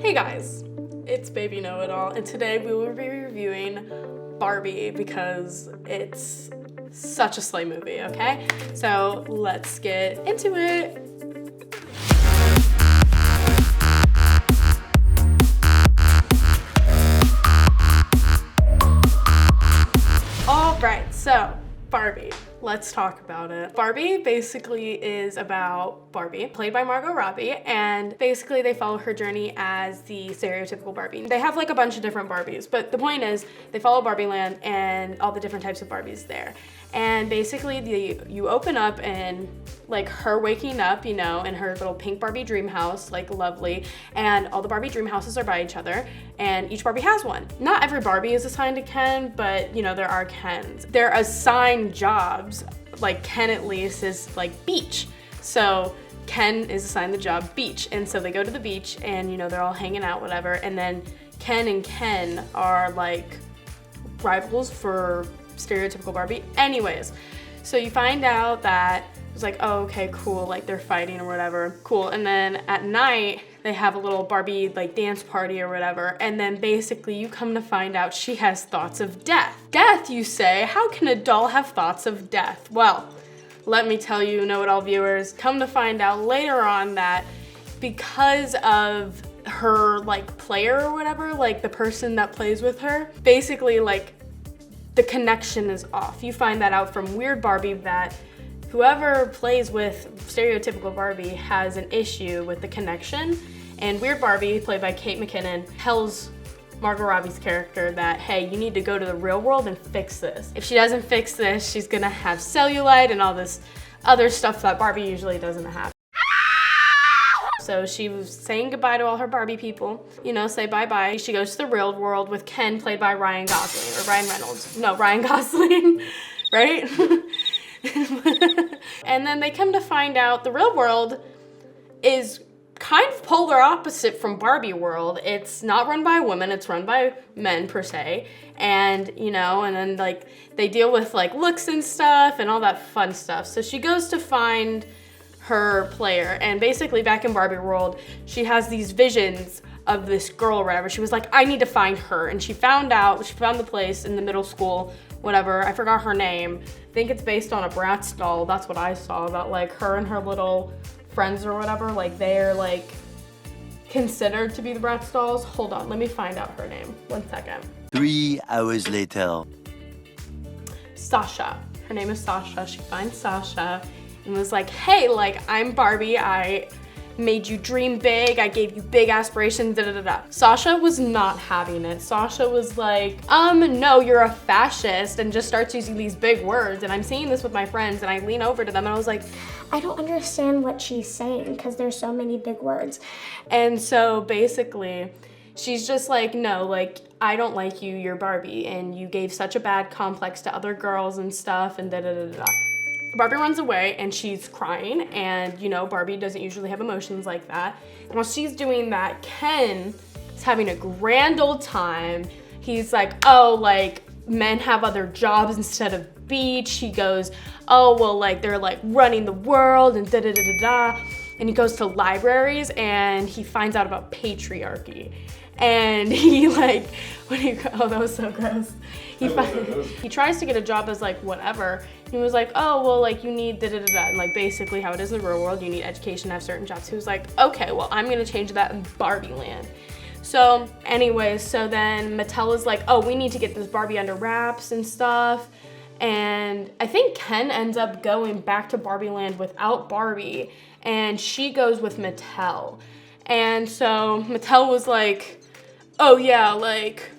Hey guys, it's Baby Know-It-All, and today we will be reviewing Barbie because it's such a slay movie, okay? So let's get into it. All right, so Barbie. Let's talk about it. Barbie basically is about Barbie, played by Margot Robbie, and basically they follow her journey as the stereotypical Barbie. They have like a bunch of different Barbies, but the point is they follow Barbie land and all the different types of Barbies there. And basically you open up and like her waking up, you know, in her little pink Barbie dream house, like lovely, and all the Barbie dream houses are by each other, and each Barbie has one. Not every Barbie is assigned to Ken, but you know, there are Kens. They're assigned jobs, like Ken at least is like beach. So Ken is assigned the job beach, and so they go to the beach and you know, they're all hanging out, whatever, and then Ken and Ken are like rivals for stereotypical Barbie. Anyways, so you find out that it's like, oh, okay, cool, like they're fighting or whatever, cool. And then at night they have a little Barbie like dance party or whatever, and then basically you come to find out she has thoughts of death. Death, you say? How can a doll have thoughts of death? Well, let me tell you, Know-It-All viewers, come to find out later on that because of her like player or whatever, like the person that plays with her, basically like the connection is off. You find that out from Weird Barbie, that whoever plays with stereotypical Barbie has an issue with the connection. And Weird Barbie, played by Kate McKinnon, tells Margot Robbie's character that, hey, you need to go to the real world and fix this. If she doesn't fix this, she's gonna have cellulite and all this other stuff that Barbie usually doesn't have. So she was saying goodbye to all her Barbie people, you know, say bye-bye. She goes to the real world with Ken, played by Ryan Gosling, or Ryan Reynolds. No, Ryan Gosling, right? And then they come to find out the real world is kind of polar opposite from Barbie world. It's not run by women, it's run by men per se. And, you know, and then like they deal with like looks and stuff and all that fun stuff. So she goes to find her player, and basically back in Barbie world, she has these visions of this girl or whatever. She was like, I need to find her, and she found the place in the middle school, whatever, I forgot her name. I think it's based on a Bratz doll. That's what I saw, about like her and her little friends or whatever, like they're like considered to be the Bratz dolls. Hold on, let me find out her name. 1 second. 3 hours later. Sasha. Her name is Sasha. She finds Sasha and was like, hey, like, I'm Barbie, I made you dream big, I gave you big aspirations, da da da da. Sasha was not having it. Sasha was like, no, you're a fascist, and just starts using these big words. And I'm seeing this with my friends, and I lean over to them and I was like, I don't understand what she's saying because there's so many big words. And so basically, she's just like, no, like, I don't like you, you're Barbie, and you gave such a bad complex to other girls and stuff, and da da da da da. Barbie runs away and she's crying, and you know, Barbie doesn't usually have emotions like that. And while she's doing that, Ken is having a grand old time. He's like, oh, like men have other jobs instead of beach. He goes, oh, well, like they're like running the world and da da da da da. And he goes to libraries and he finds out about patriarchy. And he like, oh, that was so gross. He tries to get a job as like whatever. He was like, oh, well, like you need da da da da. And like basically how it is in the real world, you need education to have certain jobs. He was like, okay, well, I'm gonna change that in Barbie land. So anyways, so then Mattel is like, oh, we need to get this Barbie under wraps and stuff. And I think Ken ends up going back to Barbie land without Barbie, and she goes with Mattel. And so Mattel was like, oh yeah, like,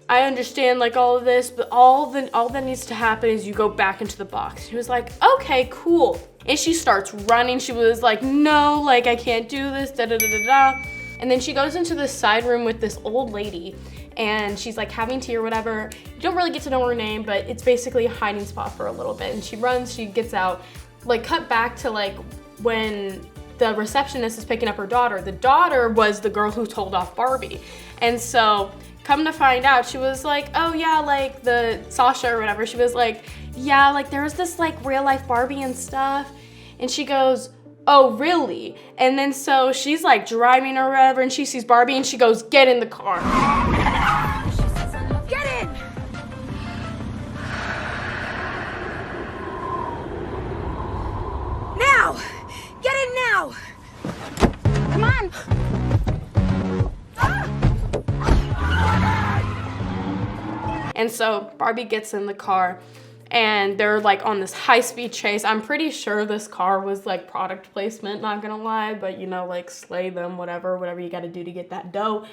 I understand like all of this, but all that needs to happen is you go back into the box. She was like, okay, cool. And she starts running. She was like, no, like I can't do this, da da da da da. And then she goes into this side room with this old lady, and she's like having tea or whatever. You don't really get to know her name, but it's basically a hiding spot for a little bit. And she runs, she gets out, like cut back to like when the receptionist is picking up her daughter. The daughter was the girl who told off Barbie. And so come to find out, she was like, oh yeah, like the Sasha or whatever, she was like, yeah, like there was this like real life Barbie and stuff. And she goes, oh, really? And then so she's like driving or whatever, and she sees Barbie and she goes, get in the car. Get in! Now! Get in now! Come on! And so Barbie gets in the car and they're like on this high-speed chase. I'm pretty sure this car was like product placement, not gonna lie, but you know, like slay them, whatever you gotta do to get that dough.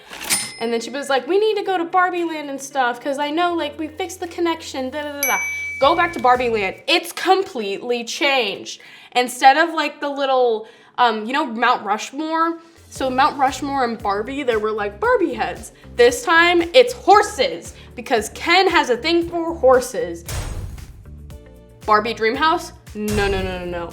And then she was like, we need to go to Barbie Land and stuff, because I know like we fixed the connection, da da da da. Go back to Barbie Land. It's completely changed. Instead of like the little, you know, Mount Rushmore? So Mount Rushmore and Barbie, there were like Barbie heads. This time it's horses, because Ken has a thing for horses. Barbie Dream House? No, no, no, no, no.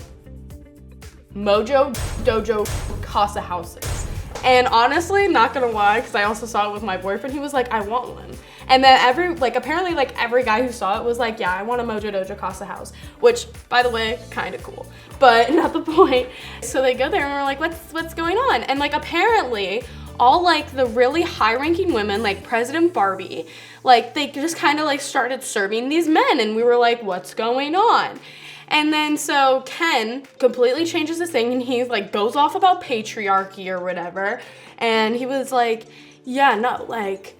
Mojo Dojo Casa houses. And honestly, not gonna lie, because I also saw it with my boyfriend, he was like, I want one. And then apparently every guy who saw it was like, yeah, I want a Mojo Dojo Casa house, which by the way, kind of cool, but not the point. So they go there and we're like, what's going on? And like apparently all like the really high ranking women, like President Barbie, like they just kind of like started serving these men, and we were like, what's going on? And then so Ken completely changes his thing, and he's like goes off about patriarchy or whatever. And he was like, yeah, no, like,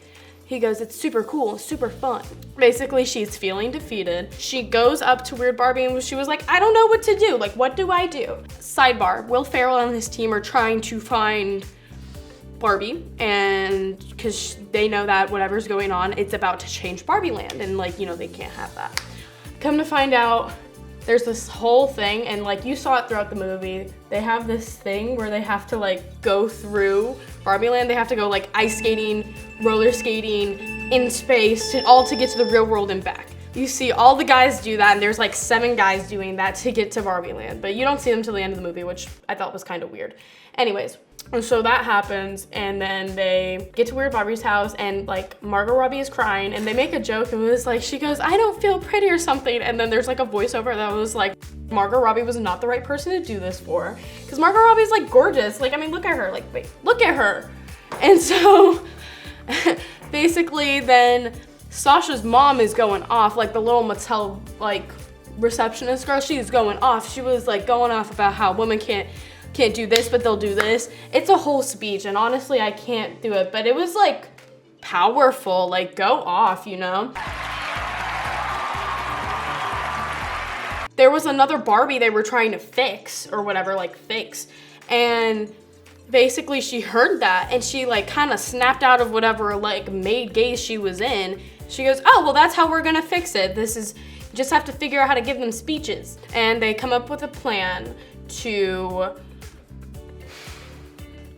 he goes, it's super cool, super fun. Basically, she's feeling defeated. She goes up to Weird Barbie and she was like, I don't know what to do. Like, what do I do? Sidebar, Will Ferrell and his team are trying to find Barbie, and because they know that whatever's going on, it's about to change Barbie Land, and like, you know, they can't have that. Come to find out, there's this whole thing, and like you saw it throughout the movie, they have this thing where they have to like go through Barbie Land. They have to go like ice skating, roller skating, in space, all to get to the real world and back. You see all the guys do that, and there's like 7 guys doing that to get to Barbie Land, but you don't see them till the end of the movie, which I thought was kind of weird. Anyways, and so that happens, and then they get to Weird Barbie's house, and like Margot Robbie is crying, and they make a joke, and it was like, she goes, I don't feel pretty or something, and then there's like a voiceover that was like, Margot Robbie was not the right person to do this for, because Margot Robbie's like gorgeous, like, I mean, look at her, like, wait, look at her. And so basically then Sasha's mom is going off, like the little Mattel like receptionist girl, she's going off. She was like going off about how women can't do this, but they'll do this. It's a whole speech, and honestly, I can't do it, but it was like powerful, like go off, you know? There was another Barbie they were trying to fix or whatever, like fix, and basically she heard that and she like kind of snapped out of whatever like maid gaze she was in. She goes, oh, well, that's how we're gonna fix it. This is, you just have to figure out how to give them speeches. And they come up with a plan to,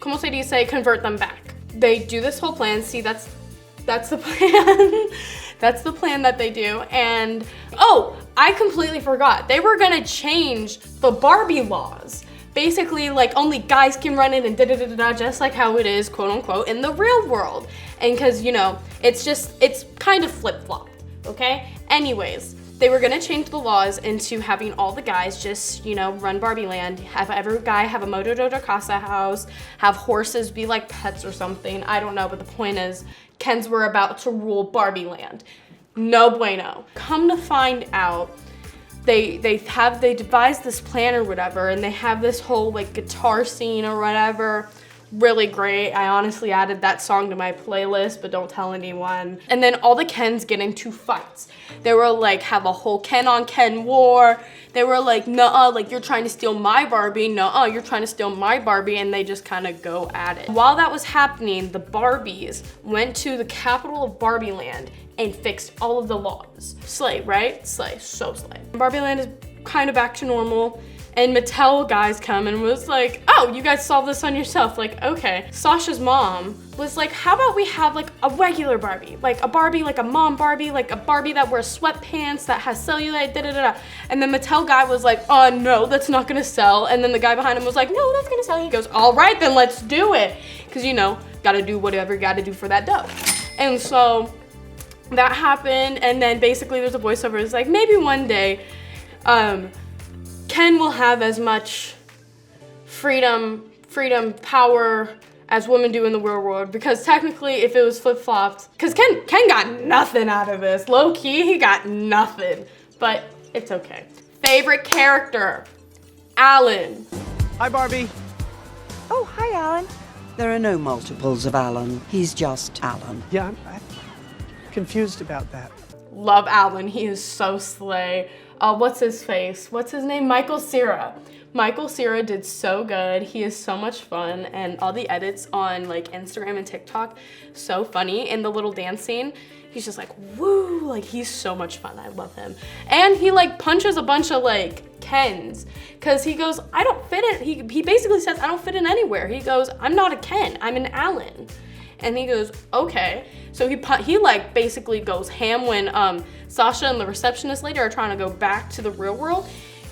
como se dice, convert them back. They do this whole plan. See, that's the plan. That's the plan that they do. And oh, I completely forgot. They were gonna change the Barbie laws. Basically, like only guys can run in and da-da-da-da-da, just like how it is, quote unquote, in the real world. And cause you know, it's kind of flip-flopped, okay? Anyways, they were gonna change the laws into having all the guys just, you know, run Barbie Land, have every guy have a Mojo Dojo Casa house, have horses be like pets or something, I don't know, but the point is, Kens were about to rule Barbie Land. No bueno. Come to find out, they devised this plan or whatever, and they have this whole like guitar scene or whatever. Really great. I honestly added that song to my playlist, but don't tell anyone. And then all the Kens get into fights. They were like, have a whole Ken on Ken war. They were like, nuh-uh, like you're trying to steal my Barbie. Nuh-uh, you're trying to steal my Barbie. And they just kind of go at it. While that was happening, the Barbies went to the capital of Barbie Land and fixed all of the laws. Slay, right? Slay, so slay. Barbie Land is kind of back to normal. And Mattel guys come and was like, oh, you guys solved this on yourself. Like, okay. Sasha's mom was like, how about we have like a regular Barbie? Like a Barbie, like a mom Barbie, like a Barbie that wears sweatpants, that has cellulite, da-da-da-da. And then Mattel guy was like, oh no, that's not gonna sell. And then the guy behind him was like, no, that's gonna sell. He goes, all right, then let's do it. Cause you know, gotta do whatever you gotta do for that dough. And so that happened. And then basically there's a voiceover. It's like, maybe one day, Ken will have as much freedom, power, as women do in the real world, because technically if it was flip-flopped, because Ken got nothing out of this. Low key, he got nothing, but it's okay. Favorite character, Alan. Hi, Barbie. Oh, hi, Alan. There are no multiples of Alan. He's just Alan. Yeah, I'm confused about that. Love Alan, he is so slay. What's his face? What's his name? Michael Cera. Michael Cera did so good. He is so much fun, and all the edits on like Instagram and TikTok, so funny. In the little dance scene, he's just like, woo, like he's so much fun. I love him. And he like punches a bunch of like Kens, cause he goes, I don't fit in, he basically says, I don't fit in anywhere. He goes, I'm not a Ken, I'm an Alan. And he goes, okay. So he like basically goes ham when Sasha and the receptionist lady are trying to go back to the real world.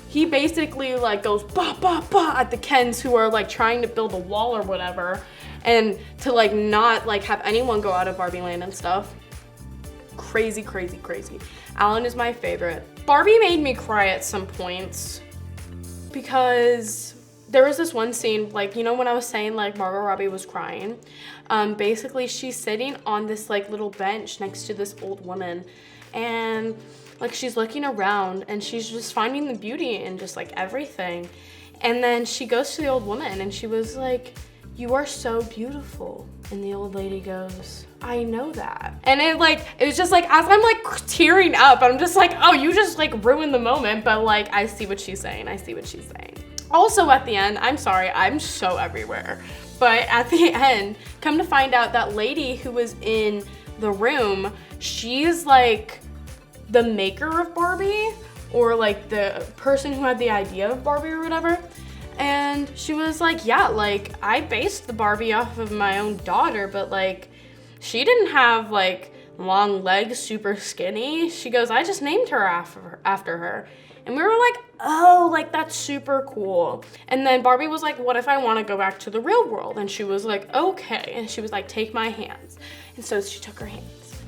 He basically like goes bah, bah, bah at the Kens who are like trying to build a wall or whatever, and to like not like have anyone go out of Barbie land and stuff. Crazy, crazy, crazy. Alan is my favorite. Barbie made me cry at some points because there was this one scene, like, you know, when I was saying like Margot Robbie was crying, basically she's sitting on this like little bench next to this old woman, and like she's looking around and she's just finding the beauty in just like everything. And then she goes to the old woman and she was like, you are so beautiful. And the old lady goes, I know that. And it was just like, as I'm like tearing up, I'm just like, oh, you just like ruined the moment. But like, I see what she's saying. I see what she's saying. Also at the end, I'm sorry, I'm so everywhere. But at the end, come to find out that lady who was in the room, she's like the maker of Barbie, or like the person who had the idea of Barbie or whatever. And she was like, yeah, like I based the Barbie off of my own daughter, but like she didn't have like long legs, super skinny. She goes, I just named her after her. And we were like, oh, like that's super cool. And then Barbie was like, what if I want to go back to the real world? And she was like, okay. And she was like, take my hands. And so she took her hands.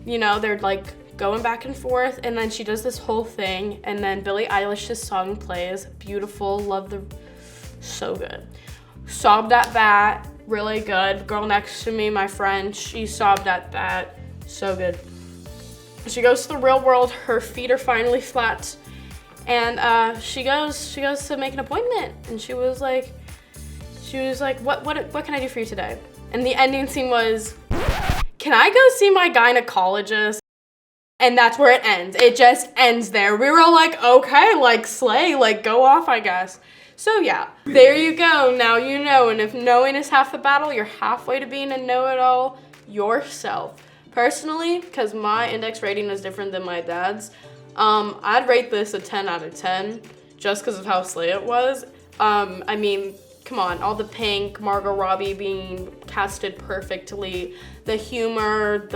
You know, they're like going back and forth, and then she does this whole thing, and then Billie Eilish's song plays. Beautiful, love the, so good. Sobbed at that, really good. Girl next to me, my friend, she sobbed at that, so good. She goes to the real world, her feet are finally flat, and she goes to make an appointment, and she was like, what can I do for you today? And the ending scene was, can I go see my gynecologist? And that's where it ends. It just ends there. We were all like, okay, like slay, like go off, I guess. So yeah, there you go. Now you know. And if knowing is half the battle, you're halfway to being a know-it-all yourself. Personally, because my index rating is different than my dad's, I'd rate this a 10 out of 10 just because of how slay it was. I mean, come on, all the pink, Margot Robbie being casted perfectly, the humor,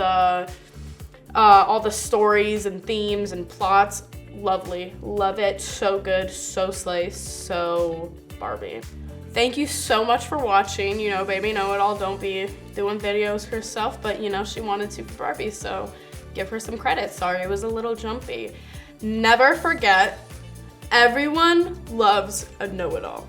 all the stories and themes and plots, lovely, love it, so good, so slay, so Barbie. Thank you so much for watching. You know, baby know-it-all, don't be doing videos herself, but you know, she wanted to for Barbie, so give her some credit. Sorry, it was a little jumpy. Never forget, everyone loves a know-it-all.